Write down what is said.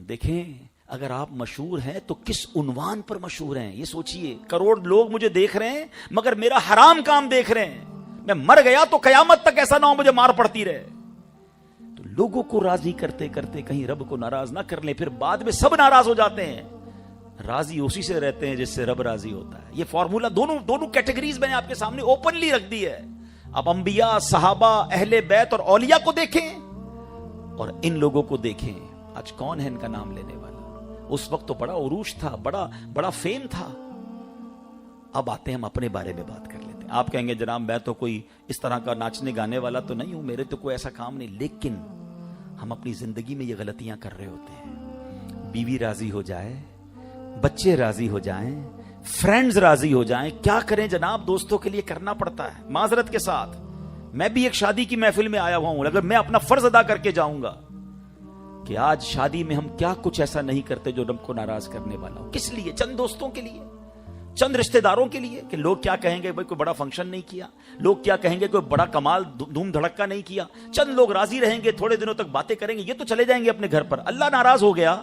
دیکھیں اگر آپ مشہور ہیں تو کس عنوان پر مشہور ہیں یہ سوچئے. کروڑ لوگ مجھے دیکھ رہے ہیں مگر میرا حرام کام دیکھ رہے ہیں. میں مر گیا تو قیامت تک ایسا نہ ہو مجھے مار پڑتی رہے. تو لوگوں کو راضی کرتے کرتے کہیں رب کو ناراض نہ کر لیں, پھر بعد میں سب ناراض ہو جاتے ہیں. راضی اسی سے رہتے ہیں جس سے رب راضی ہوتا ہے. یہ فارمولا دونوں کیٹیگریز میں نے آپ کے سامنے اوپنلی رکھ دی ہے. اب انبیاء, صحابہ, اہل بیت اور اولیاء کو دیکھیں اور ان لوگوں کو دیکھیں. آج کون ہے ان کا نام لینے والا؟ اس وقت تو بڑا عروج تھا, بڑا فیم تھا. اب آتے ہیں ہم اپنے بارے میں بات کر لیتے ہیں. آپ کہیں گے جناب میں تو کوئی اس طرح کا ناچنے گانے والا تو نہیں ہوں, میرے تو کوئی ایسا کام نہیں. لیکن ہم اپنی زندگی میں یہ غلطیاں کر رہے ہوتے ہیں. بیوی راضی ہو جائے, بچے راضی ہو جائیں, فرینڈز راضی ہو جائیں, کیا کریں جناب, دوستوں کے لیے کرنا پڑتا ہے. معذرت کے ساتھ میں بھی ایک شادی کی محفل میں آیا ہوا ہوں. اگر میں اپنا فرض ادا کر کے جاؤں گا کہ آج شادی میں ہم کیا کچھ ایسا نہیں کرتے جو رب کو ناراض کرنے والا ہو. کس لیے؟ چند دوستوں کے لیے, چند رشتہ داروں کے لیے کہ لوگ کیا کہیں گے, بھائی کوئی بڑا فنکشن نہیں کیا, لوگ کیا کہیں گے, کوئی بڑا کمال دھوم دھڑکا نہیں کیا. چند لوگ راضی رہیں گے, تھوڑے دنوں تک باتیں کریں گے, یہ تو چلے جائیں گے اپنے گھر پر. اللہ ناراض ہو گیا